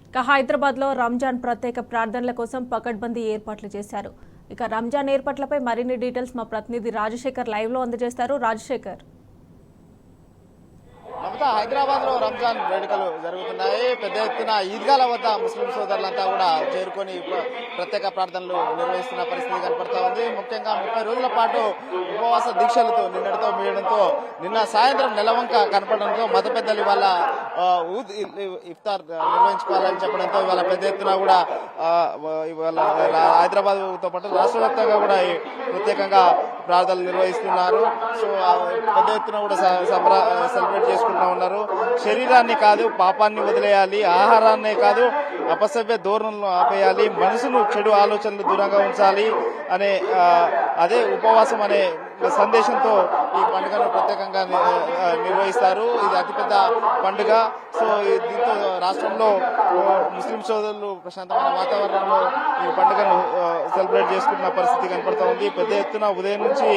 ఇక హైదరాబాద్లో రంజాన్ ప్రత్యేక ప్రార్థనల కోసం పకడ్బందీ ఏర్పాట్లు చేశారు. ఇక రంజాన్ ఏర్పాట్లపై మరిన్ని డీటెయిల్స్ మా ప్రతినిధి రాజశేఖర్ లైవ్లో అందజేస్తారు. రాజశేఖర్, హైదరాబాద్ లో రంజాన్ వేడుకలు జరుగుతున్నాయి. పెద్ద ఎత్తున ఈద్గాల వద్ద ముస్లిం సోదరులంతా కూడా చేరుకొని ప్రత్యేక ప్రార్థనలు నిర్వహిస్తున్న పరిస్థితి కనపడతా ఉంది. ముఖ్యంగా 30 రోజుల పాటు ఉపవాస దీక్షలతో నిన్నటితో ముగియడంతో నిన్న సాయంత్రం నెలవంక కనపడడంతో మత పెద్దలు ఇవాళ ఇఫ్తార్ నిర్వహించుకోవాలని చెప్పడంతో ఇవాళ పెద్ద ఎత్తున కూడా ఇవాళ హైదరాబాద్ తో పాటు రాష్ట్ర వ్యాప్తంగా కూడా ప్రత్యేకంగా ప్రార్థనలు నిర్వహిస్తున్నారు. సో పెద్ద ఎత్తున కూడా సెలబ్రేట్ చేసుకుంటా ఉన్నారు. శరీరాన్ని కాదు పాపాన్ని వదిలేయాలి, ఆహారాన్నే కాదు అపసవ్య ధోరణులను ఆపేయాలి, మనసును చెడు ఆలోచనలు దూరంగా ఉంచాలి అనే అదే ఉపవాసం అనే సందేశంతో ఈ పండుగను ప్రత్యేకంగా నిర్వహిస్తారు. ఇది అతిపెద్ద పండుగ. సో దీంతో రాష్ట్రంలో ముస్లిం సోదరులు ప్రశాంతమైన వాతావరణంలో ఈ పండుగను సెలబ్రేట్ చేసుకుంటున్న పరిస్థితి కనపడతా ఉంది. పెద్ద ఎత్తున ఉదయం నుంచి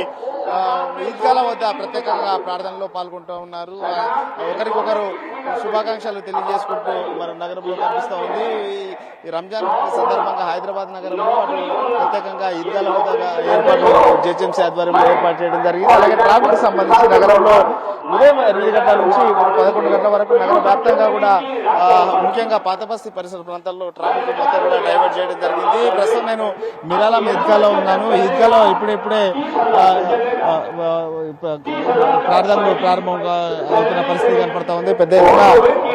ఈద్గాల వద్ద ప్రత్యేకంగా ప్రార్థనలో పాల్గొంటూ ఉన్నారు. ఒకరికొకరు శుభాకాంక్షలు తెలియజేసుకుంటూ మరి నగరంలో కనిపిస్తూ ఉంది. ఈ రంజాన్ సందర్భంగా హైదరాబాద్ నగరంలో అటు ప్రత్యేకంగా ఈద్గాల వద్ద ఏర్పాట్లు జేహెచ్ఎంసీ ఆధ్వర్యంలో ఏర్పాటు చేయడం జరిగింది. అలాగే ట్రాఫిక్ సంబంధించి నగరంలో ఉదయం 8 గంటల నుంచి 11 గంటల వరకు నగర వ్యాప్తంగా కూడా ముఖ్యంగా పాతబస్తీ పరిసర ప్రాంతాల్లో ట్రాఫిక్ మొత్తం కూడా డైవర్ట్ చేయడం జరిగింది. ప్రస్తుతం నేను మిరాలం ఈద్గాలో ఉన్నాను. ఈద్గాలో ఇప్పుడే ప్రార్థనలు ప్రారంభంగా అవుతున్న పరిస్థితి కనపడతా ఉంది. పెద్ద ఎత్తున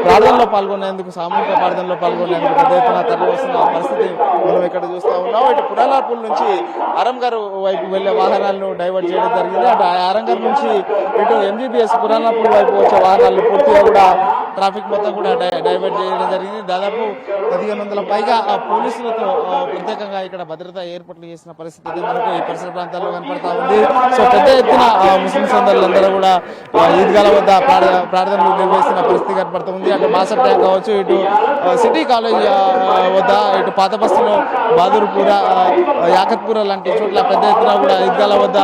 ప్రార్థనలో పాల్గొనేందుకు, సామూహిక ప్రార్థనలో పాల్గొనేందుకు పెద్ద ఎత్తున తరలి వస్తున్న పరిస్థితి మనం ఇక్కడ చూస్తా ఉన్నాం. ఇటు పురాలాపూల్ నుంచి ఆరంగారు వైపు వెళ్లే వాహనాలను డైవర్ట్ చేయడం జరిగింది. అటు ఆరంగారు నుంచి ఇటు ఎంజీబీఎస్ పురాలాపూల్ వైపు వచ్చే వాహనాలను పూర్తిగా కూడా ట్రాఫిక్ మొత్తం కూడా డైవర్ట్ చేయడం జరిగింది. దాదాపు 1500 పైగా పోలీసులతో ప్రత్యేకంగా ఇక్కడ భద్రతా ఏర్పాట్లు చేసిన పరిస్థితి మనకు ఈ పరిసర ప్రాంతాల్లో కనపడతా ఉంది. సో పెద్ద ఎత్తున ముస్లిం సోదరులందరూ కూడా ఈద్గాల వద్ద ప్రార్థనలు నిర్వహిస్తున్న పరిస్థితి కనపడుతూ ఉంది. అటు మాసర్ ట్యాంక్ కావచ్చు, ఇటు సిటీ కాలేజ్ వద్ద, ఇటు పాతబస్తీలో బహదూర్పూర, యాకత్పూర లాంటి చోట్ల పెద్ద ఎత్తున కూడా ఈద్గాల వద్ద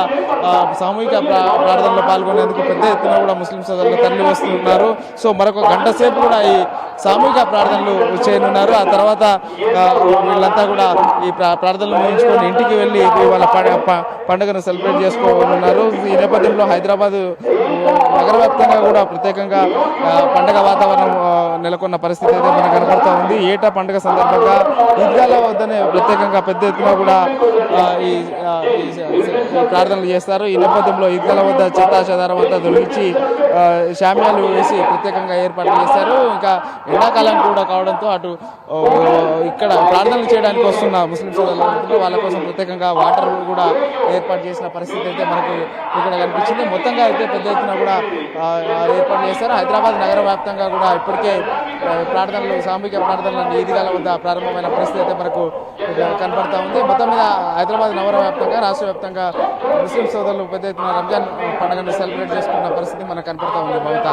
సామూహిక ప్రార్థనలో పాల్గొనేందుకు పెద్ద ఎత్తున కూడా ముస్లిం సోదరులు తరలి వస్తున్నారు. సో మరొక గంట సేపు కూడా ఈ సామూహిక ప్రార్థనలు చేయనున్నారు. ఆ తర్వాత వీళ్ళంతా కూడా ఈ ప్రార్థనలు ముగించుకొని ఇంటికి వెళ్ళి వాళ్ళ పండుగను సెలబ్రేట్ చేసుకోనున్నారు. ఈ నేపథ్యంలో హైదరాబాద్ నగర వ్యాప్తంగా కూడా ప్రత్యేకంగా పండుగ వాతావరణం నెలకొన్న పరిస్థితి అయితే మనకు కనపడతా ఉంది. ఏటా పండుగ సందర్భంగా ఈద్గాల వద్దనే ప్రత్యేకంగా పెద్ద ఎత్తున కూడా ఈ ప్రార్థనలు చేస్తారు. ఈ నేపథ్యంలో ఈద్గాల వద్ద చెత్తా చెదారం అంతా తొలగించి షామియాలు వేసి ప్రత్యేకంగా ఏర్పాట్లు చేస్తారు. ఇంకా ఎండాకాలం కూడా కావడంతో అటు ఇక్కడ ప్రార్థనలు చేయడానికి వస్తున్న ముస్లిం సోదరులు వాళ్ళ కోసం ప్రత్యేకంగా వాటర్ కూడా ఏర్పాటు చేసిన పరిస్థితి అయితే మనకు ఇక్కడ కనిపించింది. మొత్తంగా అయితే పెద్ద ఎత్తున కూడా ఏర్పాటు చేస్తారు. హైదరాబాద్ నగర వ్యాప్తంగా కూడా ఇప్పటికే ప్రార్థనలు, సామూహిక ప్రార్థనలు ఈద్గాల వద్ద ప్రారంభమైన పరిస్థితి అయితే మనకు కనపడతా ఉంది. మొత్తం మీద హైదరాబాద్ నగర వ్యాప్తంగా, రాష్ట్ర వ్యాప్తంగా ముస్లిం సోదరులు పెద్ద ఎత్తున రంజాన్ పండుగను సెలబ్రేట్ చేసుకున్న పరిస్థితి మనకు కనపడతా ఉంది. భవిత